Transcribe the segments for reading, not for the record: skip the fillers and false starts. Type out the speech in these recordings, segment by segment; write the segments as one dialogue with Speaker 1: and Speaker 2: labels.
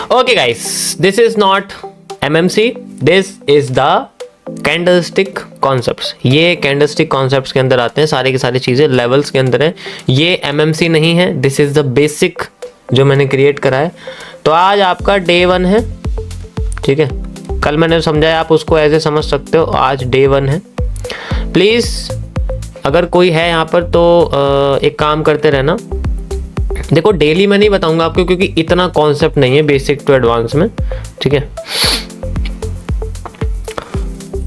Speaker 1: Okay guys, this is not MMC, this is the candlestick concepts. ये candlestick concepts के अंदर आते हैं, सारी की सारी चीज़ें लेवल्स के अंदर है। ये MMC नहीं है, दिस इज़ द बेसिक जो मैंने क्रिएट करा है। तो आज आपका डे 1 है, ठीक है। कल मैंने समझाया, आप उसको ऐसे समझ सकते हो। आज डे 1 है। प्लीज़ अगर कोई है यहाँ पर तो एक काम करते रहना। देखो डेली मैं नहीं बताऊंगा आपको, क्योंकि इतना कॉन्सेप्ट नहीं है बेसिक टू एडवांस में, ठीक है।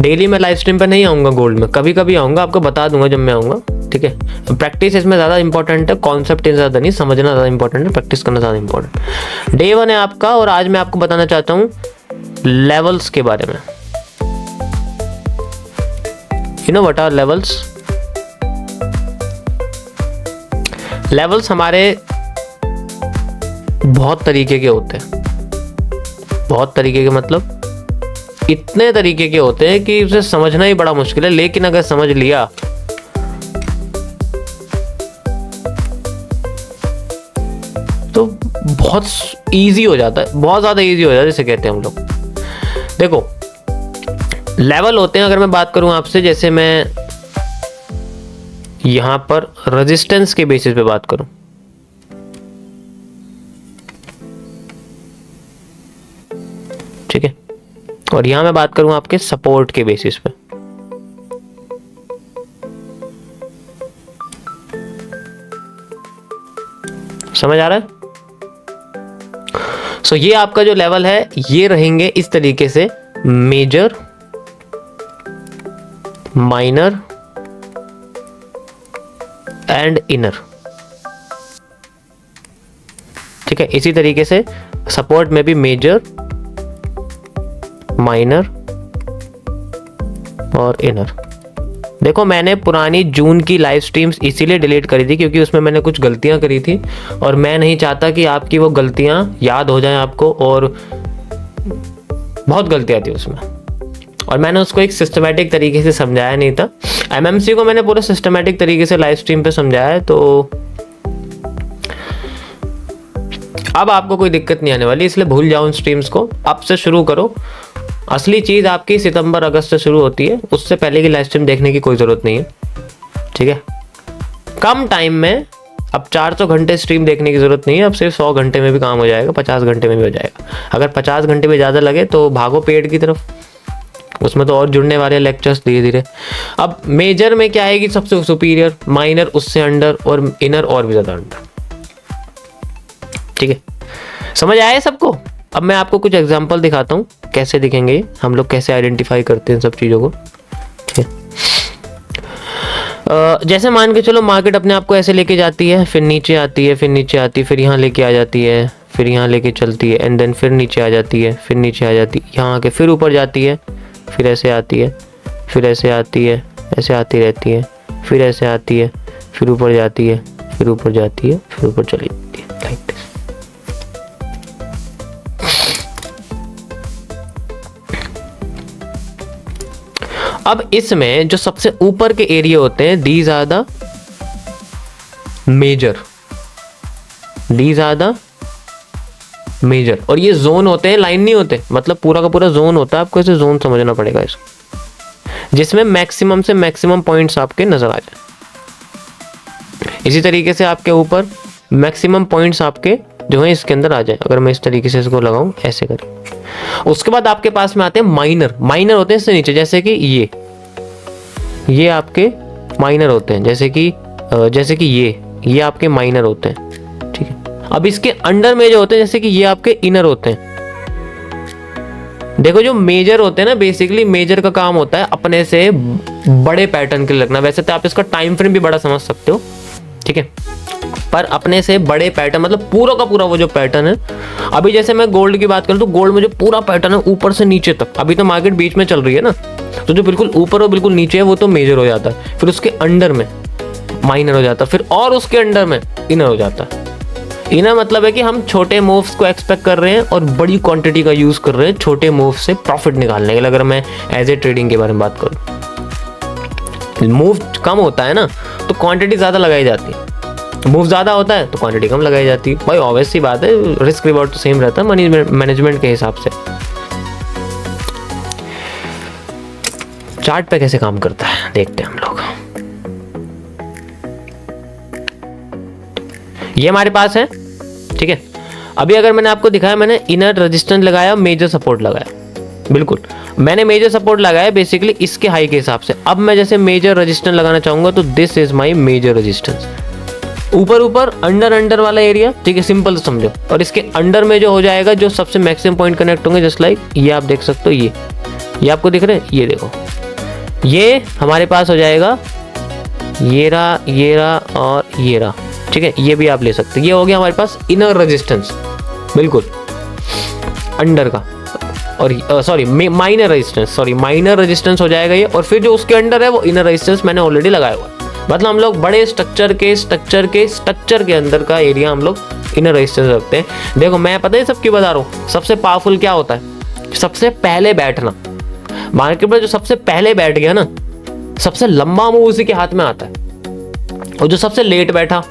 Speaker 1: डेली मैं लाइव स्ट्रीम पे नहीं आऊँगा गोल्ड में, कभी कभी आऊँगा, आपको बता दूंगा जब मैं आऊँगा, ठीक है। प्रैक्टिस इसमें ज़्यादा इंपॉर्टेंट है, कॉन्सेप्ट ज़्यादा नहीं, समझना ज़्यादा इंपॉर्टेंट है, प्रैक्टिस करना ज़्यादा इंपॉर्टेंट। डे 1 है आपका, और आज मैं आपको बताना चाहता हूँ लेवल्स के बारे में। You know what are levels? Levels हमारे बहुत तरीके के होते हैं। बहुत तरीके के मतलब इतने तरीके के होते हैं कि उसे समझना ही बड़ा मुश्किल है, लेकिन अगर समझ लिया तो बहुत इजी हो जाता है, बहुत ज़्यादा इजी हो जाता है, जिसे कहते हैं हम लोग। देखो लेवल होते हैं, अगर मैं बात करूं आपसे, जैसे मैं यहां पर रेजिस्टेंस के बेसिस पे बात करूं, ठीक है, और यहां मैं बात करूं आपके सपोर्ट के बेसिस पे। समझ आ रहा है? सो ये आपका जो लेवल है, ये रहेंगे इस तरीके से, मेजर, माइनर एंड इनर, ठीक है। इसी तरीके से सपोर्ट में भी मेजर, माइनर और इनर। देखो मैंने पुरानी जून की लाइव स्ट्रीम्स इसीलिए डिलीट करी थी क्योंकि उसमें मैंने कुछ गलतियां करी थी, और मैं नहीं चाहता कि आपकी वो गलतियां याद हो जाएं आपको, और बहुत गलतियां थी उसमें, और मैंने उसको एक सिस्टमेटिक तरीके से समझाया नहीं था। MMC को मैंने पूरे सिस्टमेटिक तरीके से लाइव स्ट्रीम पे समझाया है, तो अब आपको कोई दिक्कत नहीं आने वाली, इसलिए भूल जाओ उन स्ट्रीम्स को, अब से शुरू करो। असली चीज़ आपकी सितंबर अगस्त से शुरू होती है, उससे पहले की लाइव स्ट्रीम देखने की कोई ज़रूरत नहीं है, ठीक है। कम टाइम में अब 400 घंटे स्ट्रीम देखने की ज़रूरत नहीं है, अब सिर्फ 100 घंटे में भी काम हो जाएगा, 50 घंटे में भी हो जाएगा। अगर 50 घंटे में ज़्यादा लगे तो भागो पेड की तरफ, उसमें तो और जुड़ने वाले लेक्चर्स धीरे धीरे। अब मेजर में क्या आएगी? सबसे सुपीरियर, माइनर उससे अंडर, और इनर और भी ज़्यादा अंडर, ठीक है। समझ आया सबको? अब मैं आपको कुछ एग्जांपल दिखाता हूँ, कैसे दिखेंगे, हम लोग कैसे आइडेंटिफाई करते हैं सब चीज़ों को, ठीक है। जैसे मान के चलो मार्केट अपने आप को ऐसे लेके जाती है, फिर नीचे आती है, फिर नीचे आती है, फिर यहाँ लेके आ जाती है, फिर यहाँ लेके चलती है, एंड देन फिर नीचे आ जाती है, फिर नीचे आ जाती है, यहाँ आके फिर ऊपर जाती है, फिर ऐसे आती है, फिर ऐसे आती है, ऐसे आती रहती है, फिर ऐसे आती है, फिर ऊपर जाती है, फिर ऊपर जाती है, फिर ऊपर चली जाती है, लाइक दिस। अब इसमें जो सबसे ऊपर के एरिया होते हैं, these are the major, these are the major, और ये जोन होते हैं, लाइन नहीं होते, मतलब पूरा का पूरा जोन होता है, आपको इसे जोन समझना पड़ेगा इसको, जिसमें मैक्सिमम से मैक्सिमम पॉइंट्स आपके नजर आ जाए। इसी तरीके से आपके ऊपर मैक्सिमम पॉइंट्स आपके जो है इसके अंदर आ जाए। अगर मैं इस तरीके से इसको लगाऊं, ऐसे करें। उसके बाद आपके पास में आते हैं माइनर, माइनर होते हैं इससे नीचे, जैसे कि ये आपके माइनर होते हैं, जैसे कि ये आपके माइनर होते हैं, ठीक है। अब इसके अंडर में जो होते हैं, जैसे कि ये आपके इनर होते हैं। देखो जो मेजर होते हैं ना, बेसिकली मेजर का काम होता है अपने से बड़े पैटर्न के लिए रखना। वैसे तो आप इसका टाइम फ्रेम भी बड़ा समझ सकते हो, ठीक है, पर अपने से बड़े पैटर्न मतलब पूरा का पूरा वो जो पैटर्न है। अभी जैसे मैं गोल्ड की बात करूं तो गोल्ड में जो पूरा पैटर्न है ऊपर से नीचे तक, अभी तो मार्केट बीच में चल रही है ना, तो जो बिल्कुल ऊपर और बिल्कुल नीचे है वो तो मेजर हो जाता है, फिर उसके अंडर में माइनर हो जाता है, फिर और उसके अंडर में इनर हो जाता है। इनर मतलब है कि हम छोटे मूव्स को एक्सपेक्ट कर रहे हैं और बड़ी क्वांटिटी का यूज कर रहे हैं छोटे मूव से प्रॉफिट निकालने के लिए। अगर मैं एज ए ट्रेडिंग के बारे में बात करूं, मूव कम होता है ना तो क्वांटिटी ज्यादा लगाई जाती है, मूव ज़्यादा होता है तो क्वांटिटी कम लगाई जाती है। भाई ऑब्वियस सी बात है, रिस्क रिवॉर्ड तो सेम रहता है मनी मैनेजमेंट के हिसाब से। चार्ट पे कैसे काम करता है देखते हैं हम लोग। ये हमारे पास है, ठीक है। अभी अगर मैंने आपको दिखाया, मैंने इनर रेजिस्टेंस लगाया, मेजर सपोर्ट लगाया, बिल्कुल मैंने मेजर सपोर्ट लगाया बेसिकली इसके हाई के हिसाब से। अब मैं जैसे मेजर रेजिस्टेंस लगाना चाहूंगा तो this is my major resistance. ऊपर ऊपर अंडर अंडर वाला एरिया, ठीक है, सिंपल समझो। और इसके अंडर में जो हो जाएगा, जो सबसे मैक्सिमम पॉइंट कनेक्ट होंगे, जस्ट लाइक ये आप देख सकते हो, ये आपको दिख रहे हैं, ये देखो, ये हमारे पास हो जाएगा ये रहा और ये रहा, ठीक है। ये भी आप ले सकते हो, ये हो गया हमारे पास इनर रेजिस्टेंस, बिल्कुल अंडर का। और सॉरी माइनर रेजिस्टेंस हो जाएगा ये। और फिर जो उसके अंडर है वो इनर रेजिस्टेंस मैंने ऑलरेडी लगाया हुआ है। मतलब हम लोग बड़े स्ट्रक्चर के अंदर का एरिया हम लोग इनर रेजिस्टेंस रखते हैं। देखो मैं पता है सब क्यों बता रहा हूँ। सबसे पावरफुल क्या होता है? सबसे पहले बैठना। मार्केट में जो सबसे पहले बैठ गया ना, सबसे लंबा मूव उसी के हाथ में आता है। और जो सबसे लेट बैठा,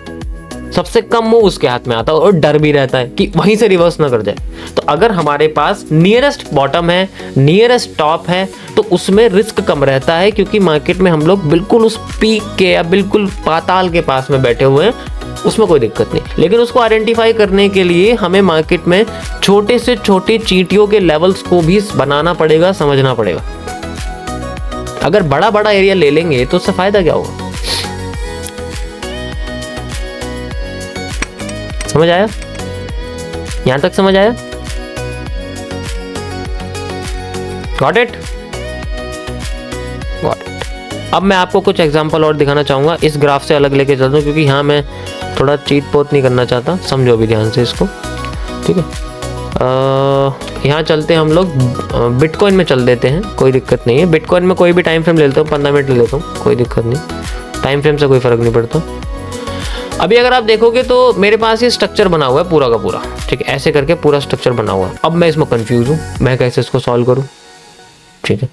Speaker 1: सबसे कम मूव उसके हाथ में आता है। और डर भी रहता है कि वहीं से रिवर्स ना कर जाए। तो अगर हमारे पास नियरेस्ट बॉटम है, नियरेस्ट टॉप है, तो उसमें रिस्क कम रहता है, क्योंकि मार्केट में हम लोग बिल्कुल उस पीक के या बिल्कुल पाताल के पास में बैठे हुए हैं, उसमें कोई दिक्कत नहीं। लेकिन उसको आइडेंटिफाई करने के लिए हमें मार्केट में छोटे से छोटे चींटियों के लेवल्स को भी बनाना पड़ेगा, समझना पड़ेगा। अगर बड़ा बड़ा एरिया ले लेंगे तो उससे फायदा क्या होगा? समझ आया? यहां तक समझ आया? Got it? अब मैं आपको कुछ एग्जांपल और दिखाना चाहूंगा, इस ग्राफ से अलग लेके चलता हूं, क्योंकि यहाँ मैं थोड़ा चीट पोत नहीं करना चाहता। समझो भी ध्यान से इसको, ठीक है। यहाँ चलते हैं हम लोग, बिटकॉइन में चल देते हैं, कोई दिक्कत नहीं है। बिटकॉइन में कोई भी टाइम फ्रेम ले लेता हूँ, 15 मिनट ले लेता हूँ, कोई दिक्कत नहीं, टाइम फ्रेम से कोई फर्क नहीं पड़ता। अभी अगर आप देखोगे तो मेरे पास ये स्ट्रक्चर बना हुआ है पूरा का पूरा, ठीक है, ऐसे करके पूरा स्ट्रक्चर बना हुआ है। अब मैं इसमें कंफ्यूज हूँ, मैं कैसे इसको सॉल्व करूँ, ठीक है।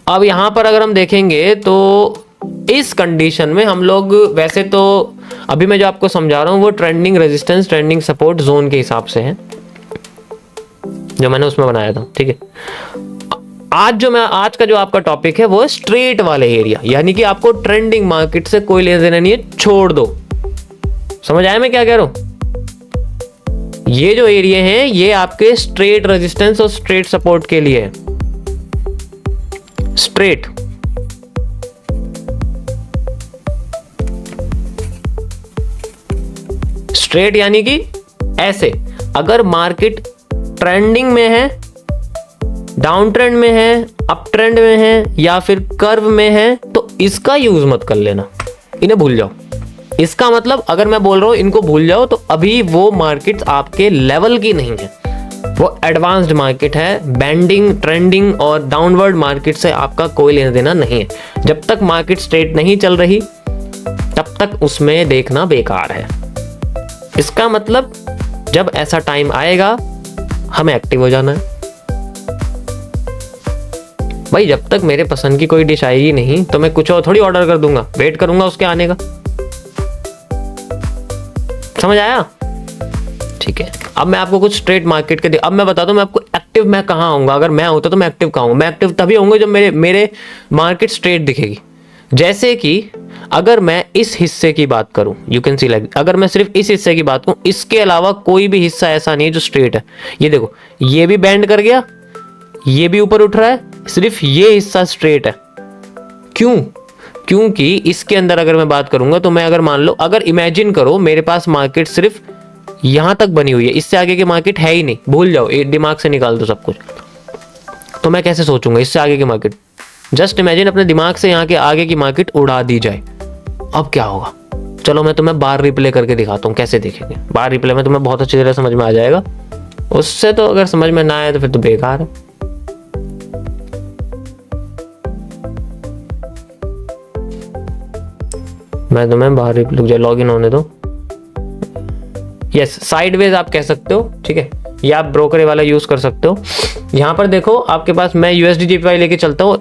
Speaker 1: अब यहाँ पर अगर हम देखेंगे तो इस कंडीशन में हम लोग, वैसे तो अभी मैं जो आपको समझा रहा हूँ वो trending resistance, trending support zone के हिसाब से है, जो मैंने उसमें बनाया था, ठीक है। आज का जो आपका टॉपिक है वो स्ट्रेट वाले एरिया, यानी कि आपको ट्रेंडिंग मार्केट से कोई लेना देना नहीं है, छोड़ दो। समझ आया मैं क्या कह रहा हूं? ये जो एरिया है ये आपके स्ट्रेट रेजिस्टेंस और स्ट्रेट सपोर्ट के लिए है। स्ट्रेट यानी कि ऐसे, अगर मार्केट ट्रेंडिंग में है, डाउन ट्रेंड में है, अप ट्रेंड में है, या फिर कर्व में है, तो इसका यूज मत कर लेना, इन्हें भूल जाओ। इसका मतलब अगर मैं बोल रहा हूं इनको भूल जाओ, तो अभी वो मार्केट आपके लेवल की नहीं है, वो एडवांस्ड मार्केट है। बैंडिंग, ट्रेंडिंग और डाउनवर्ड मार्केट से आपका कोई लेना देना नहीं है। जब तक मार्केट स्ट्रेट नहीं चल रही तब तक उसमें देखना बेकार है। इसका मतलब जब ऐसा टाइम आएगा हमें एक्टिव हो जाना है। भाई जब तक मेरे पसंद की कोई डिश आएगी नहीं तो मैं कुछ और थोड़ी ऑर्डर कर दूंगा, वेट करूंगा उसके आने का। समझ आया? ठीक है। अब मैं आपको कुछ स्ट्रेट मार्केट के अब मैं बताता हूं मैं आपको एक्टिव मैं कहां आऊंगा। अगर मैं होता तो मैं एक्टिव कहां हूं? मैं एक्टिव तभी होऊंगा जब मेरे मार्केट स्ट्रेट दिखेगी। जैसे कि अगर मैं इस हिस्से की बात करूं, यू कैन सी लाइक, अगर मैं सिर्फ इस हिस्से की बात करूं, इसके अलावा कोई भी हिस्सा ऐसा नहीं है जो स्ट्रेट है। ये देखो, ये भी बैंड कर गया, ये भी ऊपर उठ रहा है, सिर्फ ये हिस्सा स्ट्रेट है। क्यों? क्योंकि इसके अंदर अगर मैं बात करूंगा तो मैं अगर मान लो, अगर इमेजिन करो मेरे पास मार्केट सिर्फ यहां तक बनी हुई है, इससे आगे की मार्केट है ही नहीं, भूल जाओ, दिमाग से निकाल दो सब कुछ, तो मैं कैसे सोचूंगा इससे आगे की मार्केट? जस्ट इमेजिन अपने दिमाग से यहाँ के आगे की मार्केट उड़ा दी जाए, अब क्या होगा? चलो मैं तुम्हें बार रिप्ले करके दिखाता हूँ कैसे दिखेंगे। बार रिप्ले में तुम्हें बहुत अच्छी तरह समझ में आ जाएगा। उससे तो अगर समझ में ना आए तो फिर तो बेकार है। मैं तुम्हें बाहर रिप्ले लॉग इन होने दो। यस, साइडवेज आप कह सकते हो, ठीक है, या आप ब्रोकर वाला यूज कर सकते हो। यहाँ पर देखो आपके पास, मैं USD JPY लेके चलता हूँ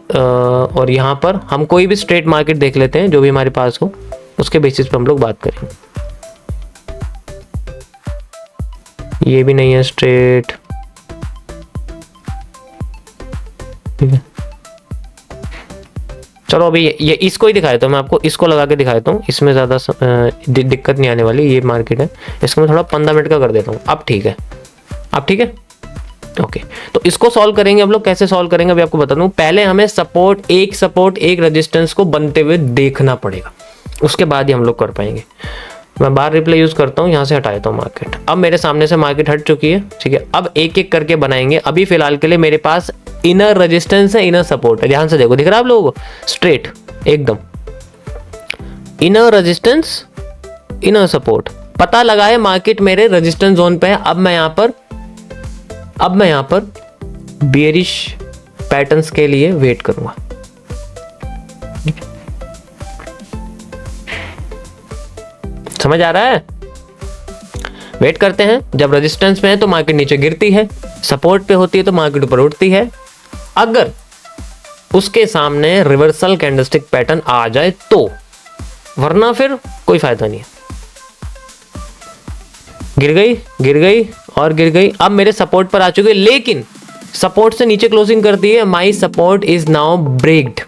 Speaker 1: और यहाँ पर हम कोई भी स्ट्रेट मार्केट देख लेते हैं जो भी हमारे पास हो, उसके बेसिस पे हम लोग बात करेंगे। ये भी नहीं है स्ट्रेट, ठीक है। चलो अभी ये इसको ही दिखा देता हूँ मैं आपको, इसको लगा के दिखा देता हूँ, इसमें ज़्यादा दिक्कत नहीं आने वाली। ये मार्केट है, इसको मैं थोड़ा 15 मिनट का कर देता हूँ। अब ठीक है, अब ठीक है, ओके। तो इसको सॉल्व करेंगे हम लोग। कैसे सॉल्व करेंगे अभी आपको बता दूँ। पहले हमें सपोर्ट एक रेजिस्टेंस को बनते हुए देखना पड़ेगा, उसके बाद ही हम लोग कर पाएंगे। मैं बार रिप्ले यूज करता हूँ, यहाँ से हटा देता हूँ मार्केट। अब मेरे सामने से मार्केट हट चुकी है, ठीक है। अब एक एक करके बनाएंगे। अभी फिलहाल के लिए मेरे पास इनर रेजिस्टेंस है, इनर सपोर्ट है। ध्यान से देखो, दिख रहा है आप लोगों को, स्ट्रेट एकदम इनर रेजिस्टेंस इनर सपोर्ट। पता लगा है मार्केट मेरे रेजिस्टेंस जोन पे है। अब मैं यहाँ पर बेयरिश पैटर्न्स के लिए वेट करूंगा। समझ आ रहा है? वेट करते हैं। जब रेजिस्टेंस में है तो मार्केट नीचे गिरती है, सपोर्ट पे होती है तो मार्केट ऊपर उठती है। अगर उसके सामने रिवर्सल कैंडलस्टिक पैटर्न आ जाए तो, वरना फिर कोई फायदा नहीं है। गिर गई और गिर गई। अब मेरे सपोर्ट पर आ चुके, लेकिन सपोर्ट से नीचे क्लोजिंग करती है। My support is now broken,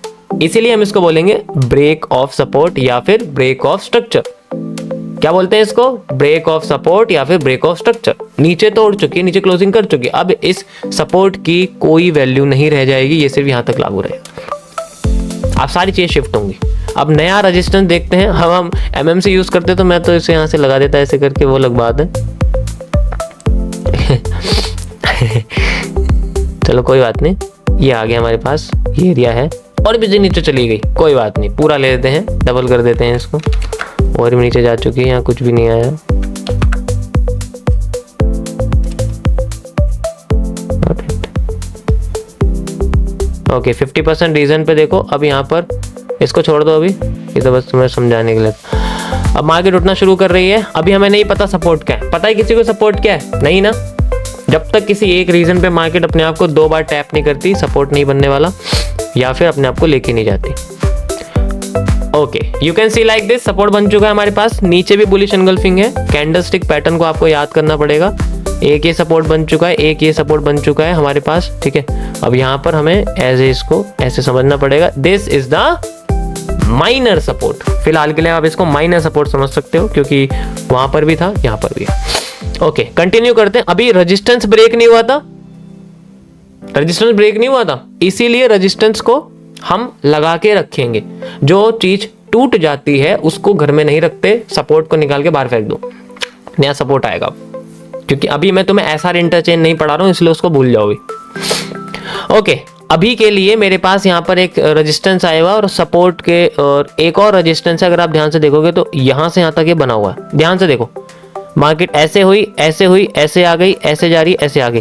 Speaker 1: इसीलिए हम इसको बोलेंगे ब्रेक ऑफ सपोर्ट या फिर ब्रेक ऑफ स्ट्रक्चर। क्या बोलते हैं इसको? ब्रेक ऑफ सपोर्ट या फिर ब्रेक ऑफ स्ट्रक्चर। नीचे तो उड़ चुकी है, नीचे क्लोजिंग कर चुकी है। अब इस सपोर्ट की कोई वैल्यू नहीं रह जाएगी, ये सिर्फ यहां तक लागू रहेगा। अब सारी चीजें शिफ्ट होंगी। अब नया रेजिस्टेंस देखते हैं। हम एमएमसी यूज करते तो मैं तो इसे यहां से लगा देता ऐसे करके, वो अलग बात है। चलो कोई बात नहीं, ये आ गया हमारे पास, ये एरिया है। और भी नीचे चली गई, कोई बात नहीं, पूरा ले लेते हैं, डबल कर देते हैं इसको। और भी नीचे जा चुकी है, यहाँ कुछ भी नहीं आया। ओके 50% रीजन पे देखो। अब यहाँ पर इसको छोड़ दो, अभी ये तो बस तुम्हें समझाने के लिए। अब मार्केट उठना शुरू कर रही है। अभी हमें नहीं पता सपोर्ट क्या है। पता है किसी को सपोर्ट क्या है? नहीं ना। जब तक किसी एक रीजन पे मार्केट अपने आप को 2 बार टैप नहीं करती, सपोर्ट नहीं बनने वाला, या फिर अपने आप को लेके नहीं जाती। Okay, you can see like this, support बन चुका है हमारे पास। नीचे भी बुलिश एंगल्फिंग है। कैंडलस्टिक पैटर्न को आपको याद करना पड़ेगा। एक ये सपोर्ट बन चुका है, एक ये सपोर्ट बन चुका है हमारे पास, ठीक है। अब यहाँ पर हमें ऐसे इसको ऐसे समझना पड़ेगा। This is the minor support. फिलहाल के लिए आप इसको माइनर सपोर्ट समझ सकते हो, क्योंकि वहां पर भी था, यहाँ पर भी है। ओके, कंटिन्यू करते हैं। अभी रेजिस्टेंस ब्रेक नहीं हुआ था, रेजिस्टेंस ब्रेक नहीं हुआ था, इसीलिए रेजिस्टेंस को हम लगा के रखेंगे। जो चीज टूट जाती है उसको घर में नहीं रखते, सपोर्ट को निकाल के बाहर फेंक दो, नया सपोर्ट आएगा। क्योंकि अभी मैं तुम्हें ऐसा इंटरचेंज नहीं पढ़ा रहा हूं, इसलिए उसको भूल जाओगे। ओके, अभी के लिए मेरे पास यहाँ पर एक रेजिस्टेंस आया हुआ और सपोर्ट के, और एक और रेजिस्टेंस है। अगर आप ध्यान से देखोगे तो यहां से यहां तक ये बना हुआ है। ध्यान से देखो, मार्केट ऐसे हुई, ऐसे हुई, ऐसे आ गई, ऐसे जा रही, ऐसे आ गई।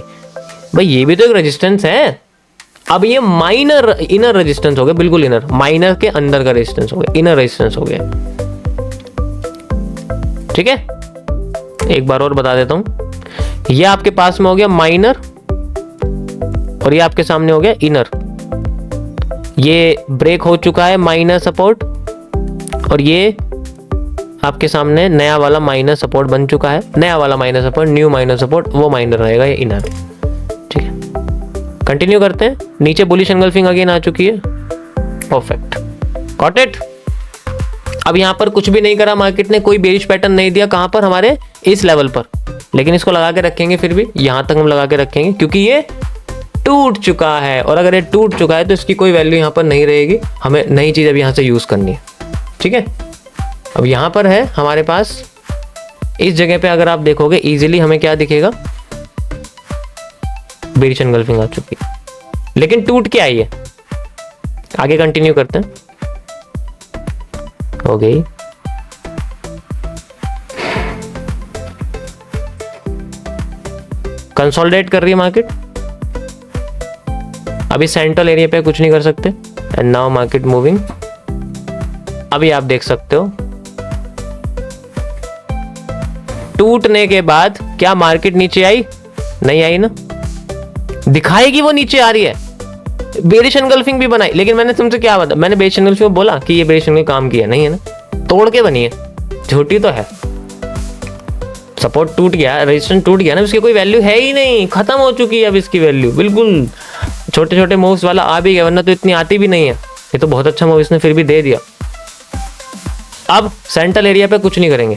Speaker 1: भाई ये भी तो एक रेजिस्टेंस है। अब ये माइनर इनर रेजिस्टेंस हो गया, बिल्कुल इनर, माइनर के अंदर का रेजिस्टेंस हो गया, इनर रेजिस्टेंस हो गया, ठीक है। एक बार और बता देता हूं, ये आपके पास में हो गया माइनर और ये आपके सामने हो गया इनर। ये ब्रेक हो चुका है माइनर सपोर्ट, और ये आपके सामने नया वाला माइनर सपोर्ट बन चुका है। नया वाला minor support, new minor support, वो माइनर रहेगा, ये इनर, ठीक है। कंटिन्यू करते हैं। नीचे बुलिश एंगल्फिंग अगेन आ चुकी है, परफेक्ट, गॉट इट। अब यहां पर कुछ भी नहीं करा मार्केट ने, कोई बेरिश पैटर्न नहीं दिया। कहां पर? हमारे इस लेवल पर, लेकिन इसको लगा के रखेंगे। फिर भी यहां तक हम लगा के रखेंगे, क्योंकि ये टूट चुका है, और अगर ये टूट चुका है तो इसकी कोई वैल्यू यहां पर नहीं रहेगी। हमें नई चीज अब यहां से यूज करनी है, ठीक है। अब यहां पर है हमारे पास, इस जगह पे अगर आप देखोगे इजीली हमें क्या दिखेगा, बेरिश एंगल्फिंग आ चुकी है, लेकिन टूट के आई है। आगे कंटिन्यू करते हैं। हो गई, कंसोलिडेट कर रही है मार्केट। अभी सेंट्रल एरिया पे कुछ नहीं कर सकते, एंड नाउ मार्केट मूविंग। अभी आप देख सकते हो टूटने के बाद क्या मार्केट नीचे आई? नहीं आई ना, दिखाएगी वो नीचे आ रही है। बेरिश एंगल्फिंग भी बनाई, लेकिन मैंने तुमसे क्या बताया? मैंने बेरिश एंगल्फिंग बोला कि ये बेरिश एंगल्फिंग काम किया नहीं है ना, तोड़ के बनी है, झूठी तो है। सपोर्ट टूट गया, रेजिस्टेंस टूट गया ना, इसकी कोई वैल्यू है ही नहीं, खत्म हो चुकी है अब इसकी वैल्यू बिल्कुल। छोटे छोटे मूव्स वाला आ भी गया, वरना तो इतनी आती भी नहीं है। ये तो बहुत अच्छा मूव इसने फिर भी दे दिया। अब सेंट्रल एरिया पे कुछ नहीं करेंगे,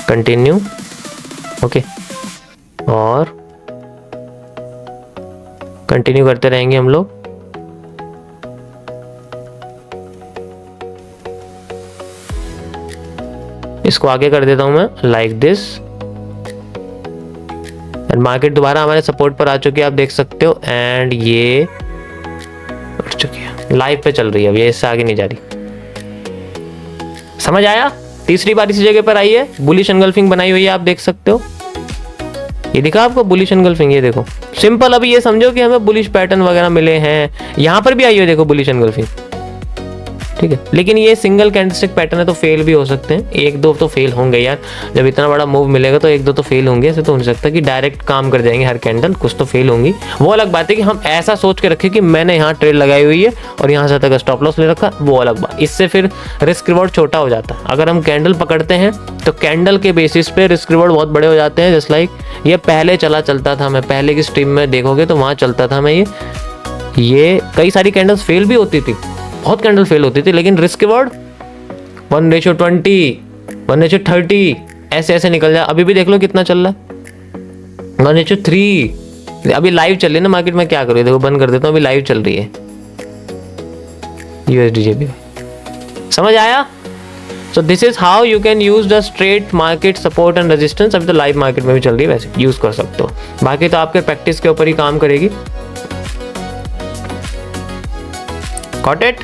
Speaker 1: कंटिन्यू, ओके, और कंटिन्यू करते रहेंगे हम लोग। इसको आगे कर देता हूं मैं लाइक दिस, एंड मार्केट दोबारा हमारे सपोर्ट पर आ चुकी है, आप देख सकते हो। एंड ये उठ चुकी है, लाइव पे चल रही है, अब ये इससे आगे नहीं जा रही। समझ आया? तीसरी बार इसी जगह पर आई है, बुलिश एंगल्फिंग बनाई हुई है, आप देख सकते हो। ये दिखा आपको बुलिश एंगल्फिंग, ये देखो सिंपल। अभी ये समझो कि हमें बुलिश पैटर्न वगैरह मिले हैं, यहां पर भी आई है देखो बुलिश एंगल्फिंग, ठीक है। लेकिन ये सिंगल कैंडलस्टिक पैटर्न है तो फेल भी हो सकते हैं, एक दो तो फेल होंगे यार, जब इतना बड़ा मूव मिलेगा तो एक दो तो फेल होंगे। ऐसे तो हो सकता है कि डायरेक्ट काम कर जाएंगे हर कैंडल, कुछ तो फेल होंगी। वो अलग बात है कि हम ऐसा सोच के रखें कि मैंने यहाँ ट्रेड लगाई हुई है और यहाँ से तक स्टॉप लॉस ले रखा, वो अलग बात। इससे फिर रिस्क रिवॉर्ड छोटा हो जाता है। अगर हम कैंडल पकड़ते हैं तो कैंडल के बेसिस पे रिस्क रिवॉर्ड बहुत बड़े हो जाते हैं। जस्ट लाइक ये पहले चलता था, मैं पहले की स्ट्रीम में देखोगे तो वहाँ चलता था मैं, ये कई सारी कैंडल्स फेल भी होती थी, बहुत कैंडल फेल होती थी, लेकिन रिस्क रिवॉर्ड 1:20, 1:30 ऐसे ऐसे निकल जाए। अभी भी देख लो कितना चल रहा है, 1:3। अभी लाइव चल रही है ना मार्केट में, क्या करूँ, देखो बंद कर देता हूँ, अभी लाइव चल रही है USDJPY। समझ आया? So this is how you can use the straight market support and resistance. अभी तो लाइव मार्केट में भी चल रही है, वैसे यूज कर सकते हो। बाकी तो आपके प्रैक्टिस के ऊपर ही काम करेगी। Got it?